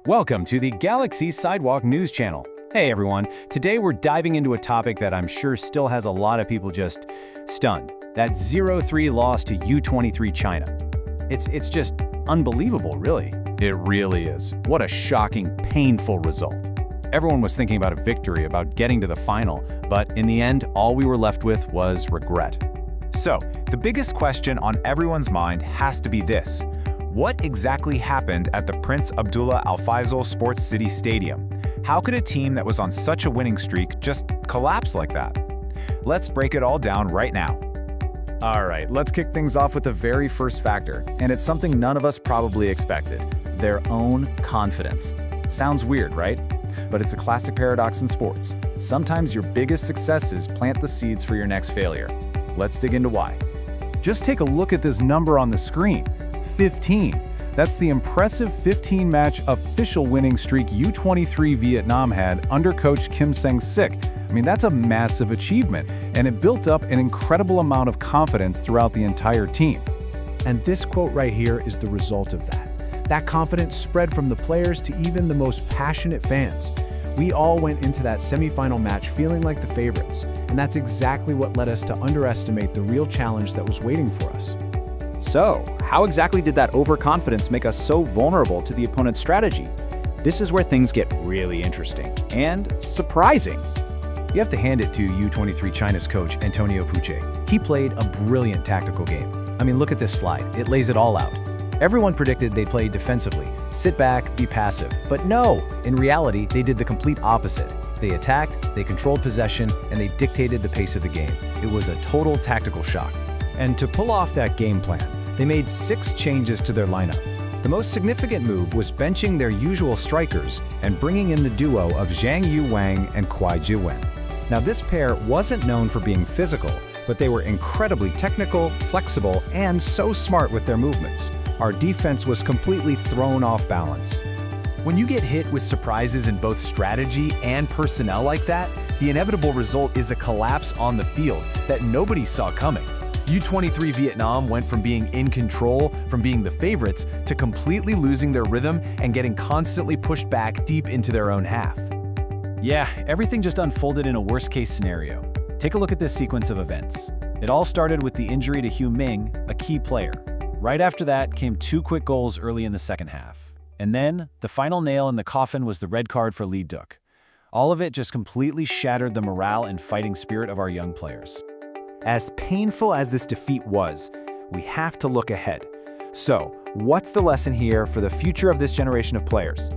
Welcome to the Galaxy Sidewalk News Channel. Hey everyone, today we're diving into a topic that I'm sure still has a lot of people just stunned. That 0-3 loss to U23 China. It's just unbelievable, really. It really is. What a shocking, painful result. Everyone was thinking about a victory, about getting to the final, but in the end, all we were left with was regret. So, the biggest question on everyone's mind has to be this. What exactly happened at the Prince Abdullah Al Faisal Sports City Stadium? How could a team that was on such a winning streak just collapse like that? Let's break it all down right now. All right, let's kick things off with the very first factor, and it's something none of us probably expected: their own confidence. Sounds weird, right? But it's a classic paradox in sports. Sometimes your biggest successes plant the seeds for your next failure. Let's dig into why. Just take a look at this number on the screen. 15. That's the impressive 15-match official winning streak U23 Vietnam had under coach Kim Sang-sik. I mean, that's a massive achievement, and it built up an incredible amount of confidence throughout the entire team. And this quote right here is the result of that. That confidence spread from the players to even the most passionate fans. We all went into that semifinal match feeling like the favorites, and that's exactly what led us to underestimate the real challenge that was waiting for us. So, how exactly did that overconfidence make us so vulnerable to the opponent's strategy? This is where things get really interesting and surprising. You have to hand it to U23 China's coach, Antonio Puche. He played a brilliant tactical game. I mean, look at this slide. It lays it all out. Everyone predicted they'd play defensively, sit back, be passive. But no, in reality, they did the complete opposite. They attacked, they controlled possession, and they dictated the pace of the game. It was a total tactical shock. And to pull off that game plan, they made 6 changes to their lineup. The most significant move was benching their usual strikers and bringing in the duo of Zhang Yu Wang and Kuai Jiwen. Now, this pair wasn't known for being physical, but they were incredibly technical, flexible, and so smart with their movements. Our defense was completely thrown off balance. When you get hit with surprises in both strategy and personnel like that, the inevitable result is a collapse on the field that nobody saw coming. U23 Vietnam went from being in control, from being the favorites, to completely losing their rhythm and getting constantly pushed back deep into their own half. Yeah, everything just unfolded in a worst-case scenario. Take a look at this sequence of events. It all started with the injury to Hu Ming, a key player. Right after that came 2 quick goals early in the second half. And then, the final nail in the coffin was the red card for Lee Duk. All of it just completely shattered the morale and fighting spirit of our young players. As painful as this defeat was, we have to look ahead. So, what's the lesson here for the future of this generation of players?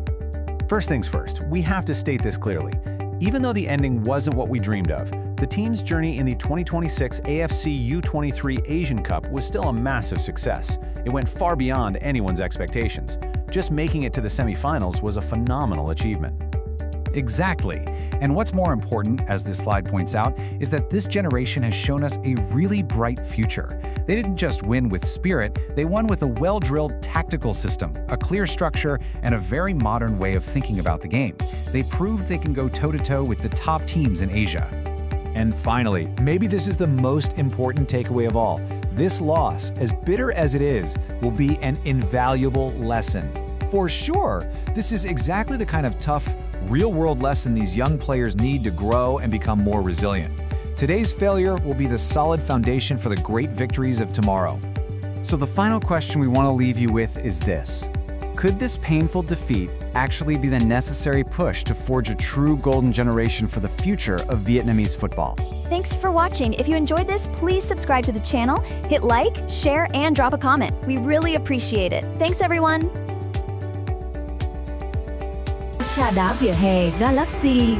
First things first, we have to state this clearly. Even though the ending wasn't what we dreamed of, the team's journey in the 2026 AFC U23 Asian Cup was still a massive success. It went far beyond anyone's expectations. Just making it to the semifinals was a phenomenal achievement. Exactly. And what's more important, as this slide points out, is that this generation has shown us a really bright future. They didn't just win with spirit, they won with a well-drilled tactical system, a clear structure, and a very modern way of thinking about the game. They proved they can go toe-to-toe with the top teams in Asia. And finally, maybe this is the most important takeaway of all. This loss, as bitter as it is, will be an invaluable lesson. For sure, this is exactly the kind of tough, real-world lesson these young players need to grow and become more resilient. Today's failure will be the solid foundation for the great victories of tomorrow. So the final question we want to leave you with is this. Could this painful defeat actually be the necessary push to forge a true golden generation for the future of Vietnamese football? Thanks for watching. If you enjoyed this, please subscribe to the channel, hit like, share, and drop a comment. We really appreciate it. Thanks, everyone! Trà đá vỉa hè Galaxy